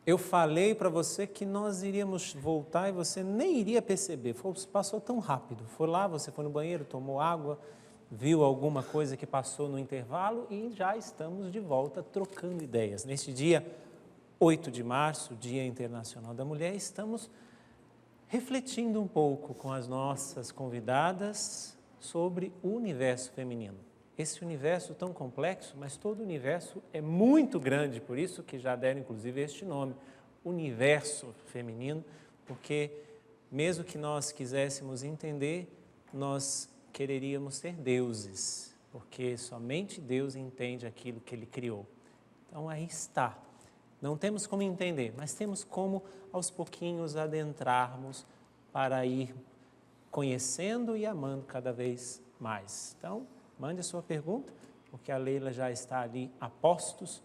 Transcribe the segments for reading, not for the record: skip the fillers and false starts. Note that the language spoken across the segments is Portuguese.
Eu falei para você que nós iríamos voltar e você nem iria perceber. Passou tão rápido. Foi lá, você foi no banheiro, tomou água, viu alguma coisa que passou no intervalo e já estamos de volta trocando ideias. Neste dia 8 de março, Dia Internacional da Mulher, estamos refletindo um pouco com as nossas convidadas sobre o universo feminino. Esse universo tão complexo, mas todo o universo é muito grande, por isso que já deram inclusive este nome, universo feminino, porque mesmo que nós quiséssemos entender, nós quereríamos ser deuses, porque somente Deus entende aquilo que Ele criou. Então aí está. Não temos como entender, mas temos como aos pouquinhos adentrarmos para ir conhecendo e amando cada vez mais. Então, mande a sua pergunta, porque a Leila já está ali a postos,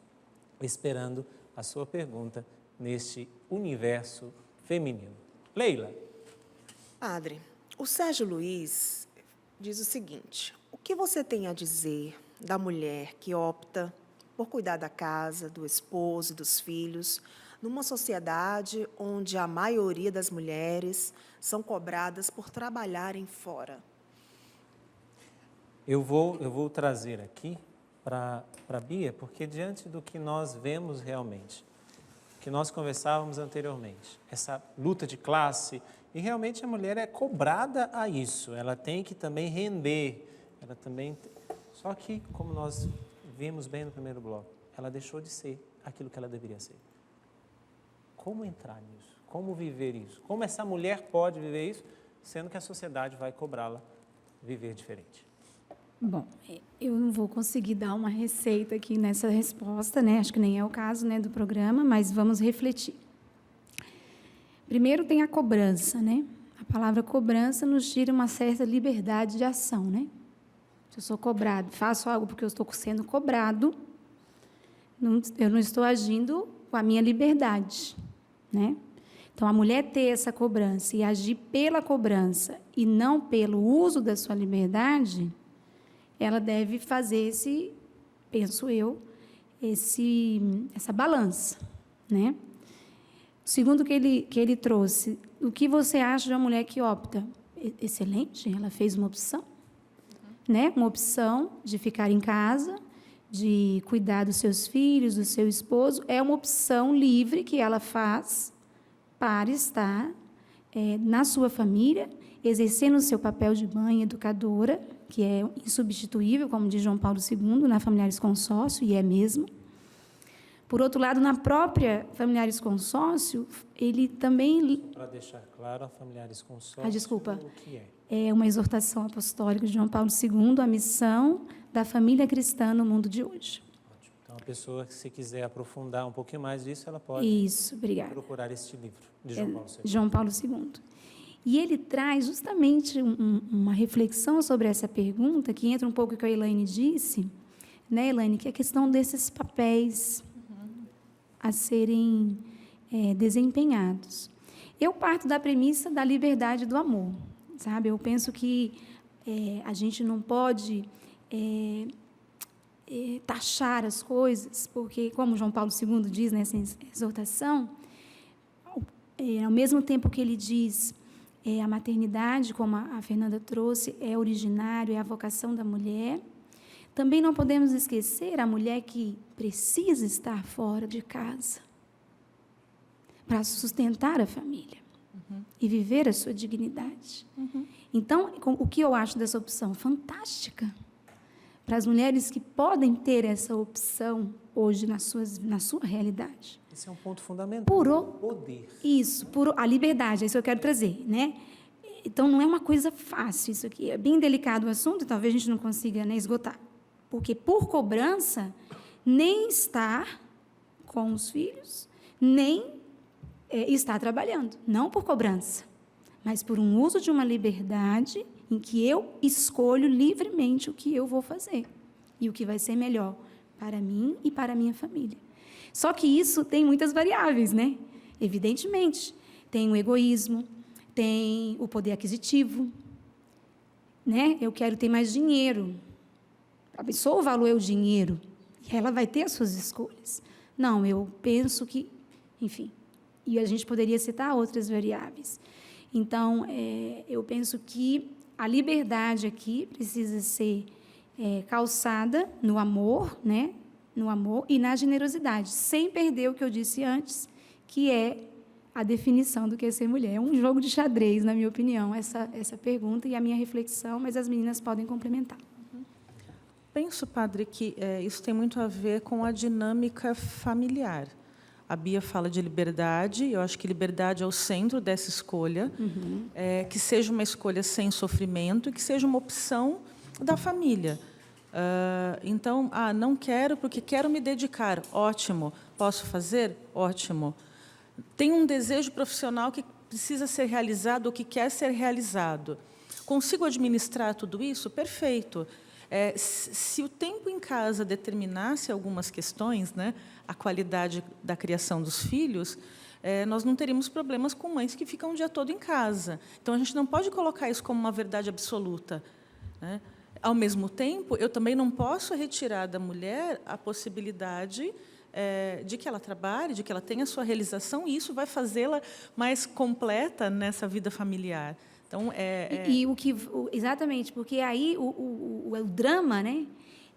esperando a sua pergunta neste universo feminino. Leila. Padre, o Sérgio Luiz diz o seguinte: o que você tem a dizer da mulher que opta por cuidar da casa, do esposo e dos filhos, numa sociedade onde a maioria das mulheres são cobradas por trabalharem fora? Eu vou trazer aqui para a Bia, porque diante do que nós vemos realmente, que nós conversávamos anteriormente, essa luta de classe, e realmente a mulher é cobrada a isso, ela tem que também render, ela também... Só que, como nós vimos bem no primeiro bloco, ela deixou de ser aquilo que ela deveria ser. Como entrar nisso? Como viver isso? Como essa mulher pode viver isso, sendo que a sociedade vai cobrá-la viver diferente? Bom, eu não vou conseguir dar uma receita aqui nessa resposta, né? Acho que nem é o caso, né, do programa, mas vamos refletir. Primeiro tem a cobrança, né? A palavra cobrança nos tira uma certa liberdade de ação, né? Se eu sou cobrado, faço algo porque eu estou sendo cobrado, eu não estou agindo com a minha liberdade, né? Então, a mulher ter essa cobrança e agir pela cobrança e não pelo uso da sua liberdade, ela deve fazer penso eu, essa balança, né? O segundo que ele trouxe, o que você acha de uma mulher que opta? Excelente, ela fez uma opção, né? Uma opção de ficar em casa, de cuidar dos seus filhos, do seu esposo, é uma opção livre que ela faz para estar na sua família, exercendo o seu papel de mãe educadora, que é insubstituível, como diz João Paulo II, na Familiares Consórcio, e é mesmo. Por outro lado, na própria Familiares Consórcio, ele também... Para deixar claro, a Familiares Consórcio, o que é? É uma exortação apostólica de João Paulo II, a missão da família cristã no mundo de hoje. Ótimo. Então, a pessoa que se quiser aprofundar um pouquinho mais disso, ela pode procurar este livro de João Paulo II. João Paulo II. E ele traz justamente uma reflexão sobre essa pergunta, que entra um pouco com o que a Elaine disse, né, Elaine, que é a questão desses papéis a serem desempenhados. Eu parto da premissa da liberdade do amor, sabe? Eu penso que a gente não pode taxar as coisas, porque, como João Paulo II diz nessa exortação, ao mesmo tempo que ele diz a maternidade, como a Fernanda trouxe, é originário, é a vocação da mulher, também não podemos esquecer a mulher que precisa estar fora de casa para sustentar a família e viver a sua dignidade. Então, o que eu acho dessa opção? Fantástica. Para as mulheres que podem ter essa opção hoje na sua realidade. Esse é um ponto fundamental. Poder. Isso, a liberdade, é isso que eu quero trazer, né? Então, não é uma coisa fácil isso aqui. É bem delicado o assunto, e talvez a gente não consiga, né, esgotar. Porque, por cobrança, nem estar com os filhos, nem estar trabalhando. Não por cobrança, mas por um uso de uma liberdade em que eu escolho livremente o que eu vou fazer e o que vai ser melhor para mim e para a minha família. Só que isso tem muitas variáveis, né? Evidentemente, tem o egoísmo, tem o poder aquisitivo, né? Eu quero ter mais dinheiro. A pessoa, o valor é o dinheiro, e ela vai ter as suas escolhas. Não, eu penso que, enfim. E a gente poderia citar outras variáveis. Então, eu penso que a liberdade aqui precisa ser calçada no amor, né? No amor e na generosidade, sem perder o que eu disse antes, que é a definição do que é ser mulher. É um jogo de xadrez, na minha opinião, essa pergunta e a minha reflexão, mas as meninas podem complementar. Penso, padre, que isso tem muito a ver com a dinâmica familiar. A Bia fala de liberdade, eu acho que liberdade é o centro dessa escolha, que seja uma escolha sem sofrimento e que seja uma opção da família. Então, não quero porque quero me dedicar, ótimo. Posso fazer? Ótimo. Tem um desejo profissional que precisa ser realizado ou que quer ser realizado. Consigo administrar tudo isso? Perfeito. Se o tempo em casa determinasse algumas questões, né, a qualidade da criação dos filhos, nós não teríamos problemas com mães que ficam o dia todo em casa. Então, a gente não pode colocar isso como uma verdade absoluta, né? Ao mesmo tempo, eu também não posso retirar da mulher a possibilidade de que ela trabalhe, de que ela tenha a sua realização, e isso vai fazê-la mais completa nessa vida familiar. Então, exatamente, porque aí o drama, né,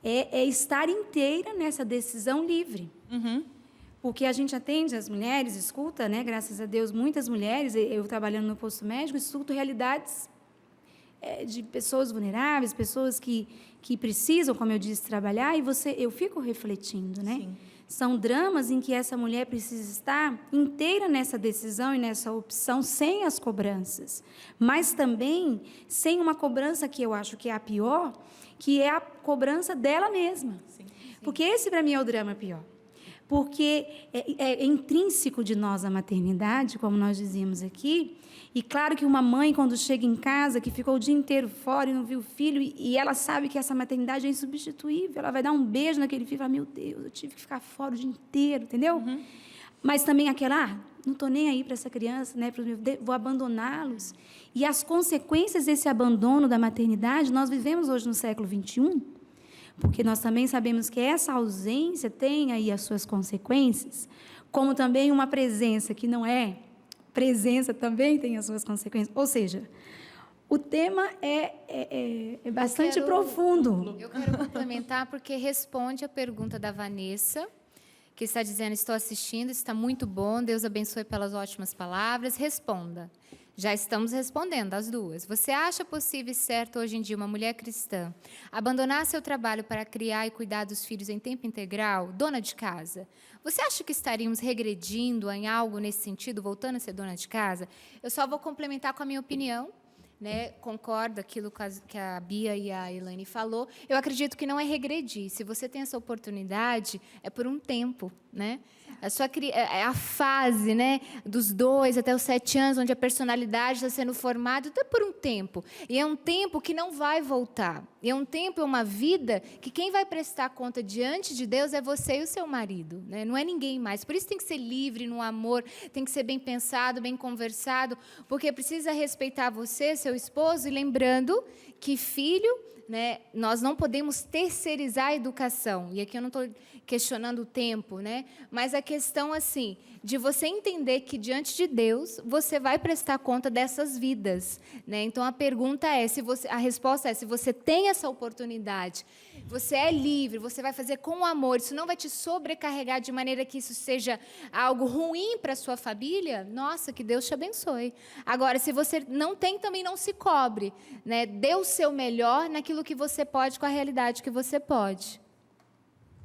é estar inteira nessa decisão livre. Porque a gente atende as mulheres, escuta, né, graças a Deus, muitas mulheres, eu trabalhando no posto médico, escuto realidades de pessoas vulneráveis, pessoas que precisam, como eu disse, trabalhar, e eu fico refletindo, né? Sim. São dramas em que essa mulher precisa estar inteira nessa decisão e nessa opção, sem as cobranças, mas também sem uma cobrança que eu acho que é a pior, que é a cobrança dela mesma. Sim. Porque esse, para mim, é o drama pior. Porque é intrínseco de nós a maternidade, como nós dizíamos aqui, e claro que uma mãe, quando chega em casa, que ficou o dia inteiro fora e não viu o filho, e ela sabe que essa maternidade é insubstituível, ela vai dar um beijo naquele filho e fala, meu Deus, eu tive que ficar fora o dia inteiro, entendeu? Mas também aquela, não estou nem aí para essa criança, né, vou abandoná-los. E as consequências desse abandono da maternidade, nós vivemos hoje no século XXI, porque nós também sabemos que essa ausência tem aí as suas consequências, como também uma presença que não é presença também tem as suas consequências. Ou seja, o tema é bastante profundo. Eu quero complementar porque responde a pergunta da Vanessa, que está dizendo, estou assistindo, está muito bom, Deus abençoe pelas ótimas palavras. Responda. Já estamos respondendo as duas. Você acha possível e certo hoje em dia uma mulher cristã abandonar seu trabalho para criar e cuidar dos filhos em tempo integral, dona de casa? Você acha que estaríamos regredindo em algo nesse sentido, voltando a ser dona de casa? Eu só vou complementar com a minha opinião, né? Concordo aquilo que a Bia e a Elaine falou. Eu acredito que não é regredir. Se você tem essa oportunidade, é por um tempo, né? A fase, né, dos 2 até os 7 anos, onde a personalidade está sendo formada, é por um tempo. E é um tempo que não vai voltar. E é um tempo, é uma vida que quem vai prestar conta diante de Deus é você e o seu marido, né? Não é ninguém mais. Por isso tem que ser livre no amor, tem que ser bem pensado, bem conversado, porque precisa respeitar você, seu esposo, e lembrando que filho, né, nós não podemos terceirizar a educação. E aqui eu não estou questionando o tempo, né? Mas a questão, assim, de você entender que, diante de Deus, você vai prestar conta dessas vidas, né? Então, a pergunta é, a resposta é, se você tem essa oportunidade, você é livre, você vai fazer com amor, isso não vai te sobrecarregar de maneira que isso seja algo ruim para a sua família, nossa, que Deus te abençoe. Agora, se você não tem, também não se cobre, né? Dê o seu melhor naquilo que você pode, com a realidade que você pode.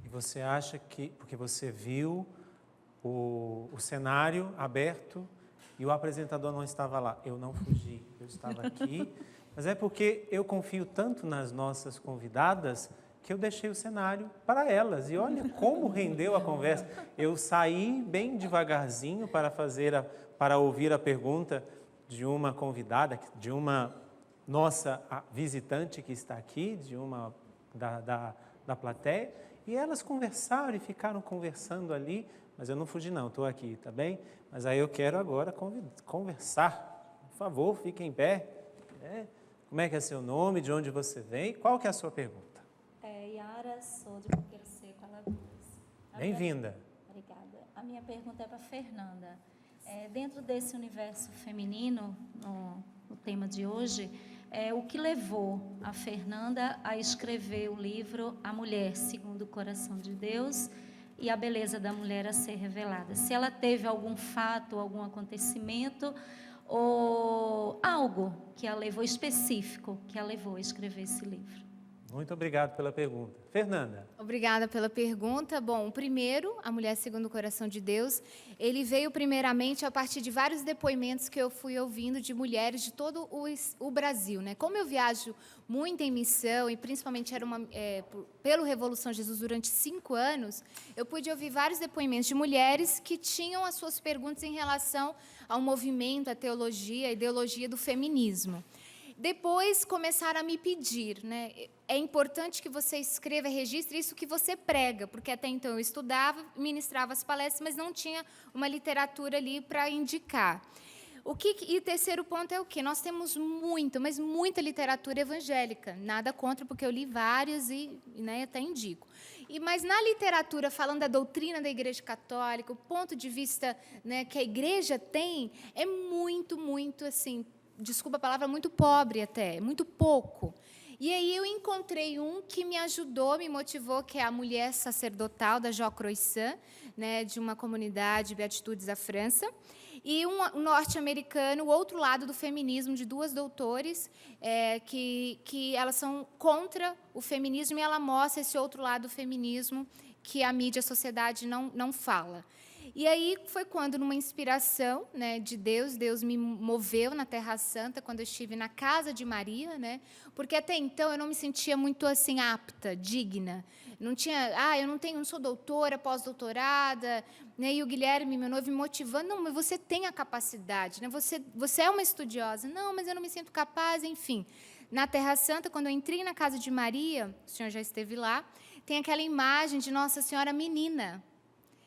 E você acha que, porque você viu o cenário aberto e o apresentador não estava lá, eu não fugi, eu estava aqui, mas é porque eu confio tanto nas nossas convidadas que eu deixei o cenário para elas. E olha como rendeu a conversa. Eu saí bem devagarzinho para ouvir a pergunta de uma convidada, de uma nossa visitante que está aqui, de uma da plateia, e elas conversaram e ficaram conversando ali, mas eu não fugi não, estou aqui, tá bem? Mas aí eu quero agora conversar. Por favor, fique em pé. Como é que é seu nome, de onde você vem? Qual que é a sua pergunta? Yara, sou de Coqueiro Seco, Alagoas. Bem-vinda. Obrigada. A A minha pergunta é para Fernanda. Dentro desse universo feminino, no tema de hoje, o que levou a Fernanda a escrever o livro A Mulher Segundo o Coração de Deus e a Beleza da Mulher a Ser Revelada? Se ela teve algum fato, algum acontecimento ou algo que a levou específico, que a levou a escrever esse livro. Muito obrigado pela pergunta. Fernanda. Obrigada pela pergunta. Bom, o primeiro, A Mulher Segundo o Coração de Deus, ele veio primeiramente a partir de vários depoimentos que eu fui ouvindo de mulheres de todo o Brasil, né? Como eu viajo muito em missão, e principalmente era pelo Revolução Jesus durante 5 anos, eu pude ouvir vários depoimentos de mulheres que tinham as suas perguntas em relação ao movimento, à teologia, à ideologia do feminismo. Depois começaram a me pedir, né? É importante que você escreva, registre isso que você prega, porque até então eu estudava, ministrava as palestras, mas não tinha uma literatura ali para indicar. E o terceiro ponto é o quê? Nós temos mas muita literatura evangélica. Nada contra, porque eu li várias e né, até indico. Mas na literatura, falando da doutrina da Igreja Católica, o ponto de vista, né, que a Igreja tem é muito, assim, desculpa a palavra, muito pobre até, muito pouco. E aí eu encontrei um que me ajudou, me motivou, que é a Mulher Sacerdotal, da Jo Croissant, né, de uma comunidade, Beatitudes da França, e um norte-americano, o outro lado do feminismo, de 2 doutores, que elas são contra o feminismo, e ela mostra esse outro lado do feminismo que a mídia, a sociedade não fala. E aí foi quando, numa inspiração, né, de Deus me moveu na Terra Santa, quando eu estive na casa de Maria, né, porque até então eu não me sentia muito assim apta, digna. Não tinha, eu não sou doutora, pós-doutorada, né, e o Guilherme, meu noivo, me motivando, não, mas você tem a capacidade, né, você é uma estudiosa. Não, mas eu não me sinto capaz, enfim. Na Terra Santa, quando eu entrei na casa de Maria, o senhor já esteve lá, tem aquela imagem de Nossa Senhora menina.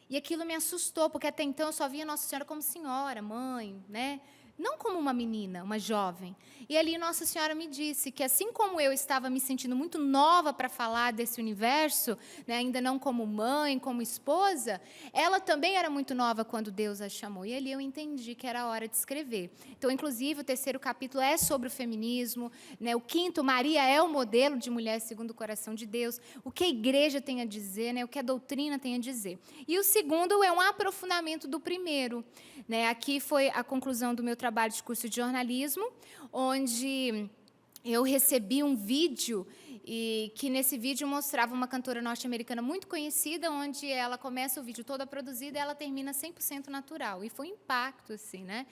E aquilo me assustou, porque até então eu só via Nossa Senhora como senhora, mãe, né? Não como uma menina, uma jovem. E ali Nossa Senhora me disse que, assim como eu estava me sentindo muito nova para falar desse universo, né, ainda não como mãe, como esposa, ela também era muito nova quando Deus a chamou. E ali eu entendi que era a hora de escrever. Então, inclusive, o 3º capítulo é sobre o feminismo, né? O 5º, Maria é o modelo de mulher segundo o coração de Deus, o que a igreja tem a dizer, né? O que a doutrina tem a dizer. E o 2º é um aprofundamento do 1º. Né? Aqui foi a conclusão do meu trabalho de curso de jornalismo, onde eu recebi um vídeo, e que nesse vídeo mostrava uma cantora norte-americana muito conhecida, onde ela começa o vídeo toda produzida e ela termina 100% natural. E foi um impacto, assim, né?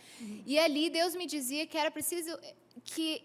E ali Deus me dizia que era preciso que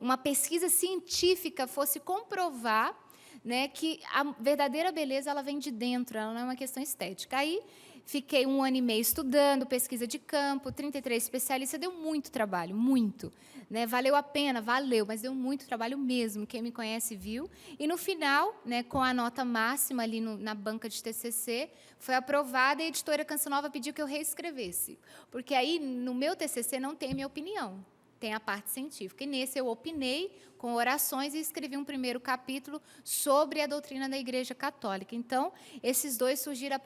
uma pesquisa científica fosse comprovar, né, que a verdadeira beleza ela vem de dentro, ela não é uma questão estética. Aí fiquei 1 ano e meio estudando, pesquisa de campo, 33 especialistas, deu muito trabalho, muito. Né? Valeu a pena, valeu, mas deu muito trabalho mesmo, quem me conhece viu. E, no final, né, com a nota máxima ali na banca de TCC, foi aprovada e a editora Canção Nova pediu que eu reescrevesse. Porque aí, no meu TCC, não tem a minha opinião, tem a parte científica. E nesse eu opinei com orações e escrevi um 1º capítulo sobre a doutrina da Igreja Católica. Então, esses 2 surgiram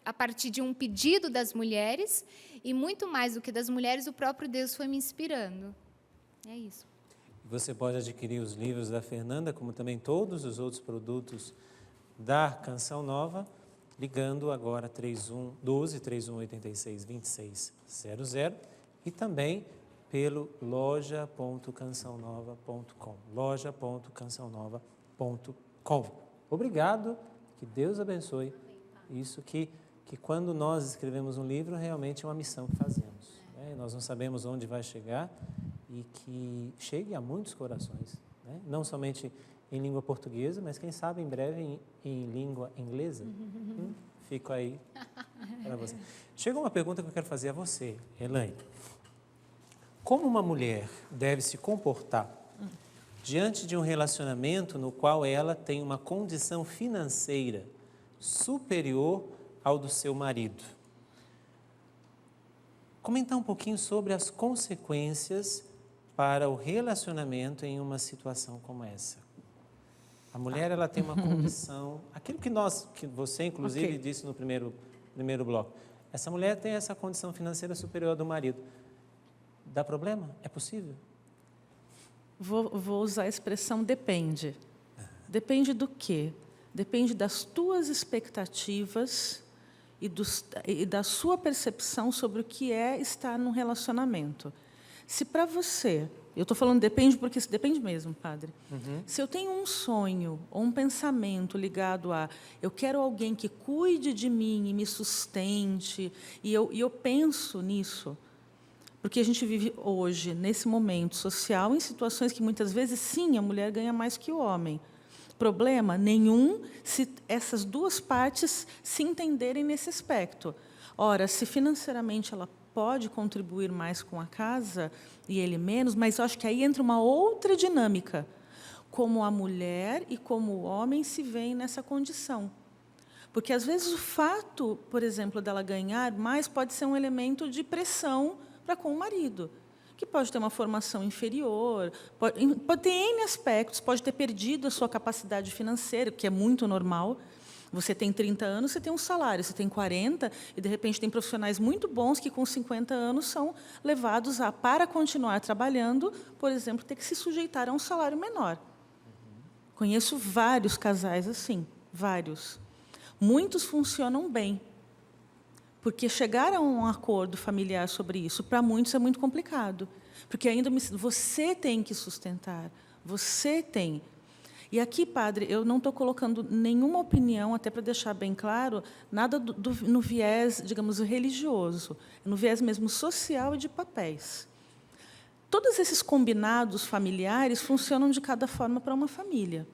a partir de um pedido das mulheres, e muito mais do que das mulheres, o próprio Deus foi me inspirando. É isso. Você pode adquirir os livros da Fernanda, como também todos os outros produtos da Canção Nova, ligando agora 3186-2600 e também pelo loja.cançãonova.com, loja.cançãonova.com. Obrigado, que Deus abençoe. Isso que quando nós escrevemos um livro, realmente é uma missão que fazemos. Né? Nós não sabemos onde vai chegar e que chegue a muitos corações, né? Não somente em língua portuguesa, mas quem sabe em breve em língua inglesa. Fico aí para você. Chegou uma pergunta que eu quero fazer a você, Elaine. Como uma mulher deve se comportar diante de um relacionamento no qual ela tem uma condição financeira superior ao do seu marido? Comentar um pouquinho sobre as consequências para o relacionamento em uma situação como essa. A mulher ela tem uma condição, aquilo que você inclusive disse no primeiro primeiro bloco. Essa mulher tem essa condição financeira superior do marido. Dá problema? É possível? Vou usar a expressão depende. Depende do quê? Depende das tuas expectativas e da sua percepção sobre o que é estar num relacionamento. Se para você, eu estou falando depende porque depende mesmo, padre. Se eu tenho um sonho ou um pensamento ligado a eu quero alguém que cuide de mim e me sustente, e eu penso nisso, porque a gente vive hoje, nesse momento social, em situações que muitas vezes, sim, a mulher ganha mais que o homem. Problema nenhum se essas duas partes se entenderem nesse aspecto. Ora, se financeiramente ela pode contribuir mais com a casa e ele menos, mas eu acho que aí entra uma outra dinâmica, como a mulher e como o homem se veem nessa condição. Porque, às vezes, o fato, por exemplo, dela ganhar mais pode ser um elemento de pressão para com o marido, que pode ter uma formação inferior, pode ter N aspectos, pode ter perdido a sua capacidade financeira, que é muito normal. Você tem 30 anos, você tem um salário, você tem 40, e, de repente, tem profissionais muito bons que, com 50 anos, são levados a, para continuar trabalhando, por exemplo, ter que se sujeitar a um salário menor. Conheço vários casais assim, vários. Muitos funcionam bem, porque chegar a um acordo familiar sobre isso, para muitos, é muito complicado. Porque ainda você tem que sustentar, você tem. E aqui, padre, eu não estou colocando nenhuma opinião, até para deixar bem claro, nada no viés, digamos, religioso, no viés mesmo social e de papéis. Todos esses combinados familiares funcionam de cada forma para uma família.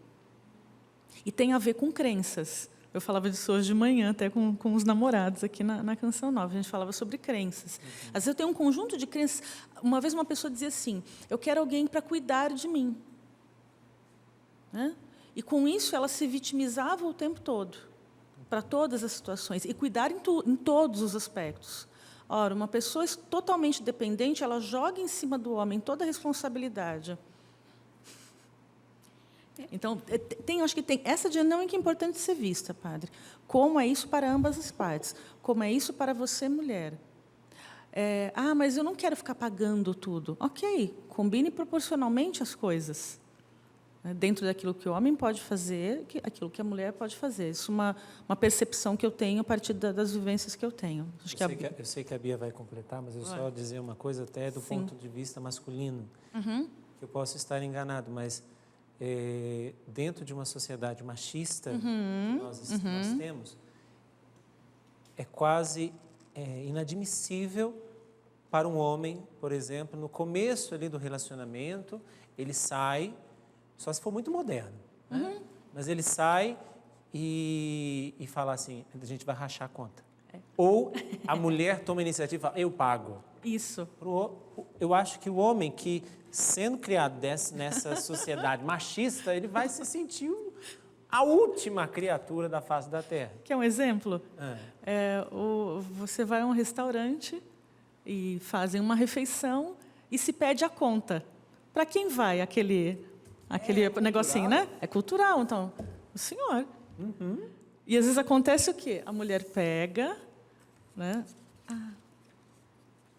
E tem a ver com crenças. Eu falava disso hoje de manhã, até com os namorados aqui na Canção Nova. A gente falava sobre crenças. Às vezes eu tenho um conjunto de crenças. Uma vez uma pessoa dizia assim, eu quero alguém para cuidar de mim. Né? E, com isso, ela se vitimizava o tempo todo, para todas as situações, e cuidar em todos os aspectos. Ora, uma pessoa totalmente dependente, ela joga em cima do homem toda a responsabilidade. Então, acho que tem essa dinâmica importante de ser vista, padre. Como é isso para ambas as partes? Como é isso para você, mulher? Mas eu não quero ficar pagando tudo. Ok, combine proporcionalmente as coisas. Dentro daquilo que o homem pode fazer, aquilo que a mulher pode fazer. Isso é uma percepção que eu tenho a partir das vivências que eu tenho. Eu sei que a Bia vai completar, mas eu só dizer uma coisa até do ponto de vista masculino, que eu posso estar enganado, mas dentro de uma sociedade machista que nós temos, é quase inadmissível para um homem, por exemplo, no começo ali do relacionamento, ele sai, só se for muito moderno, né? Mas ele sai e fala assim, a gente vai rachar a conta. Ou a mulher toma a iniciativa e fala, eu pago. Isso. Eu acho que o homem que, sendo criado nessa sociedade machista, ele vai se sentir a última criatura da face da Terra. Quer um exemplo? Você vai a um restaurante e fazem uma refeição e se pede a conta. Para quem vai aquele negocinho, né? É cultural, então. O senhor. E, às vezes, acontece o quê? A mulher pega, né?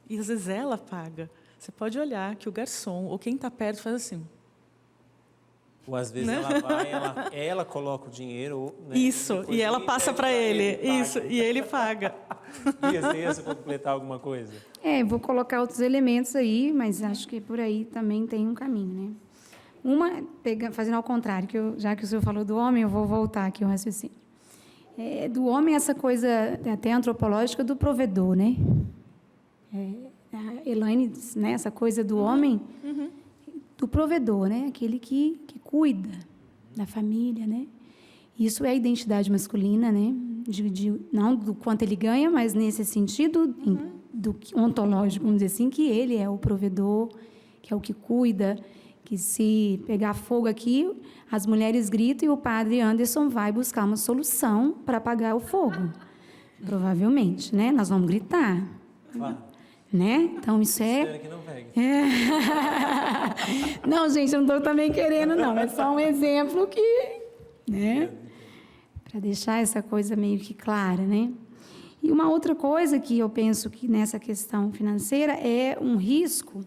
E, às vezes, ela paga. Você pode olhar que o garçom, ou quem está perto, faz assim. Ou, às vezes, ela vai, ela coloca o dinheiro... Né? Isso, e ela passa para ele. Isso, e ele paga. E você para completar alguma coisa? Vou colocar outros elementos aí, mas acho que por aí também tem um caminho, né? Fazendo ao contrário, já que o senhor falou do homem, eu vou voltar aqui ao raciocínio. Do homem, essa coisa até antropológica do provedor, né? A Elaine diz, né? Essa coisa do homem, do provedor, né? Aquele que cuida da família, né? Isso é a identidade masculina, né? Não do quanto ele ganha, mas nesse sentido do ontológico, vamos dizer assim, que ele é o provedor, que é o que cuida, que se pegar fogo aqui, as mulheres gritam e o padre Anderson vai buscar uma solução para apagar o fogo. Provavelmente, né? Nós vamos gritar. Claro. Né? Então, isso Espero que não pegue. Não, gente, eu não estou também querendo, não. É só um exemplo que... né? Para deixar essa coisa meio que clara, né? E uma outra coisa que eu penso que nessa questão financeira é um risco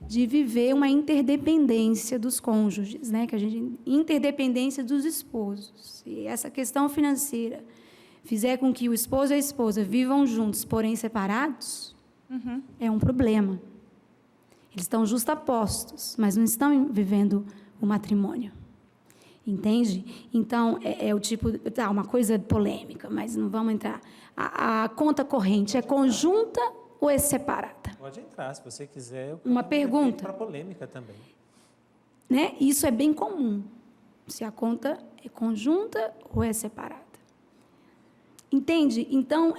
de viver uma interdependência dos cônjuges, né? Interdependência dos esposos. E essa questão financeira fizer com que o esposo e a esposa vivam juntos, porém separados, é um problema. Eles estão justapostos, mas não estão vivendo o matrimônio. Entende? Então, é o tipo... uma coisa polêmica, mas não vamos entrar. A conta corrente é conjunta ou é separada? Pode entrar, se você quiser. Uma pergunta. Para polêmica também. Né? Isso é bem comum. Se a conta é conjunta ou é separada. Entende? Então,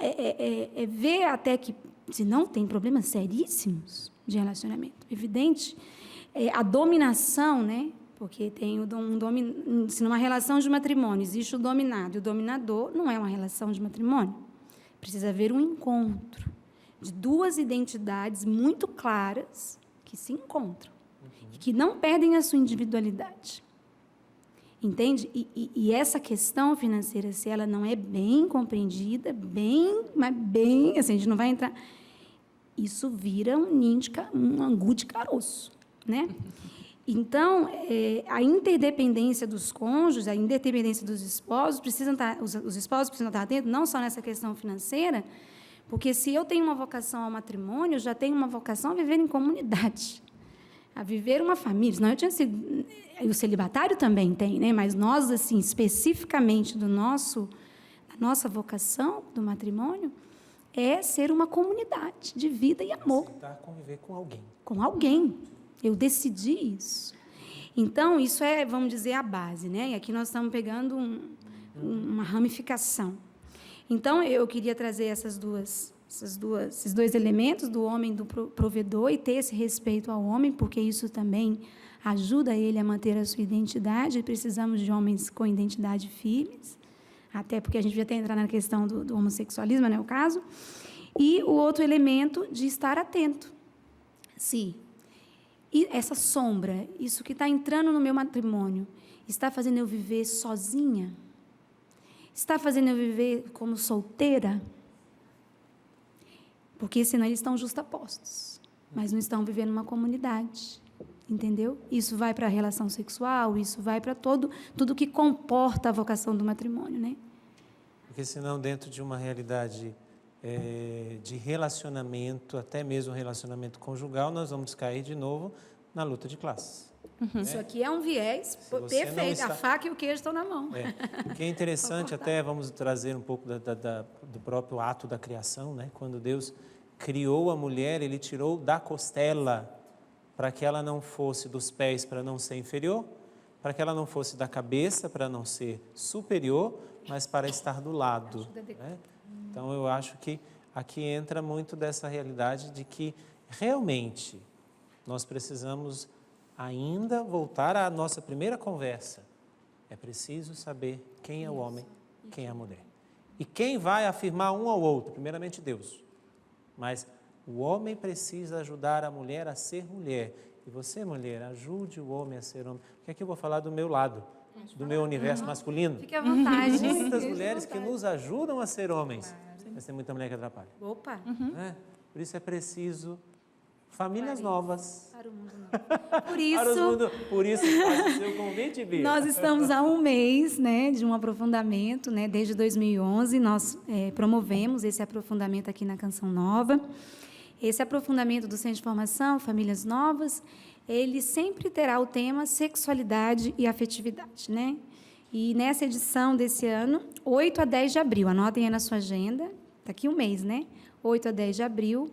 ver até que, se não tem problemas seríssimos de relacionamento. Evidente, a dominação, né? Porque tem se numa relação de matrimônio existe o dominado e o dominador, não é uma relação de matrimônio. Precisa haver um encontro de duas identidades muito claras que se encontram e que não perdem a sua individualidade. Entende? E essa questão financeira, se ela não é bem compreendida, mas bem, assim, a gente não vai entrar... Isso vira um angu de caroço, né? Então, a interdependência dos cônjuges, a interdependência dos esposos, os esposos precisam estar atentos, não só nessa questão financeira, porque se eu tenho uma vocação ao matrimônio, eu já tenho uma vocação a viver em comunidade, a viver uma família. Senão eu tinha sido... O celibatário também tem, né? Mas nós, assim, especificamente da nossa vocação do matrimônio, é ser uma comunidade de vida e amor. Aceitar conviver com alguém. Com alguém. Eu decidi isso. Então, isso é, vamos dizer, a base, né? E aqui nós estamos pegando uma ramificação. Então, eu queria trazer esses dois elementos, do homem do provedor, e ter esse respeito ao homem, porque isso também ajuda ele a manter a sua identidade. Precisamos de homens com identidade firmes, até porque a gente devia até entrar na questão do homossexualismo, não é o caso. E o outro elemento de estar atento. Sim. E essa sombra, isso que está entrando no meu matrimônio, está fazendo eu viver sozinha? Está fazendo eu viver como solteira? Porque senão eles estão justapostos, mas não estão vivendo uma comunidade. Entendeu? Isso vai para a relação sexual, isso vai para tudo que comporta a vocação do matrimônio, né? Porque senão, dentro de uma realidade de relacionamento, até mesmo relacionamento conjugal, nós vamos cair de novo na luta de classes. Isso aqui é um viés perfeito. A faca e o queijo estão na mão. O que é interessante, até vamos trazer um pouco do próprio ato da criação, né? Quando Deus criou a mulher, Ele tirou da costela para que ela não fosse dos pés, para não ser inferior, para que ela não fosse da cabeça, para não ser superior, mas para estar do lado. Né? Então, eu acho que aqui entra muito dessa realidade de que, realmente, nós precisamos ainda voltar à nossa primeira conversa. É preciso saber quem é o homem, quem é a mulher. E quem vai afirmar um ao outro? Primeiramente, Deus. Mas o homem precisa ajudar a mulher a ser mulher. E você, mulher, ajude o homem a ser homem. Porque aqui eu vou falar do meu lado, do meu universo masculino. Fique à vontade. Tem muitas mulheres que nos ajudam a ser homens. Mas tem muita mulher que atrapalha. Opa! Né? Por isso é preciso famílias novas. Para o mundo novo. Por isso, faz o seu convite, Bia. Nós estamos há um mês, né, de um aprofundamento, né, desde 2011, nós promovemos esse aprofundamento aqui na Canção Nova. Esse aprofundamento do Centro de Formação, Famílias Novas, ele sempre terá o tema sexualidade e afetividade, né? E nessa edição desse ano, 8 a 10 de abril, anotem aí na sua agenda, daqui um mês, né? 8 a 10 de abril,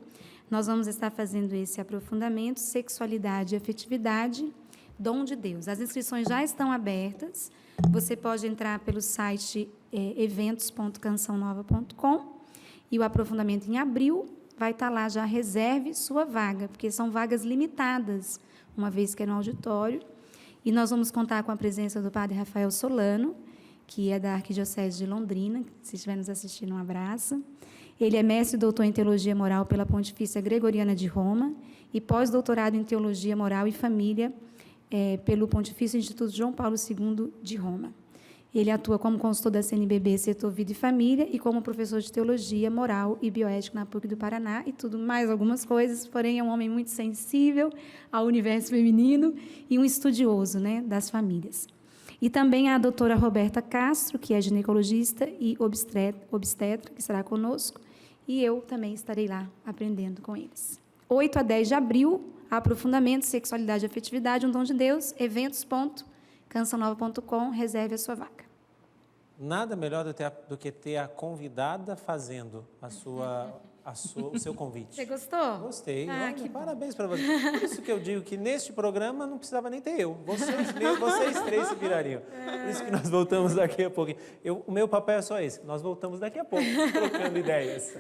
nós vamos estar fazendo esse aprofundamento, sexualidade e afetividade, dom de Deus. As inscrições já estão abertas, você pode entrar pelo site eventos.cançãonova.com e o aprofundamento em abril vai estar lá, já reserve sua vaga, porque são vagas limitadas, uma vez que é no auditório. E nós vamos contar com a presença do padre Rafael Solano, que é da Arquidiocese de Londrina, se estiver nos assistindo, um abraço. Ele é mestre e doutor em Teologia Moral pela Pontifícia Gregoriana de Roma e pós-doutorado em Teologia Moral e Família pelo Pontifício Instituto João Paulo II de Roma. Ele atua como consultor da CNBB, setor Vida e Família, e como professor de Teologia, Moral e Bioética na PUC do Paraná, e tudo mais algumas coisas, porém é um homem muito sensível ao universo feminino e um estudioso, né, das famílias. E também a doutora Roberta Castro, que é ginecologista e obstetra, que estará conosco, e eu também estarei lá aprendendo com eles. 8 a 10 de abril, Aprofundamento, Sexualidade e Afetividade, um Dom de Deus, eventos.cançãonova.com, reserve a sua vaga. Nada melhor do que ter a convidada fazendo o seu convite. Você gostou? Gostei. Ah, Olha, que bom. parabéns para você. Por isso que eu digo que neste programa não precisava nem ter eu. Vocês três se virariam. Por isso que nós voltamos daqui a pouco. O meu papel é só esse. Nós voltamos daqui a pouco, trocando ideias.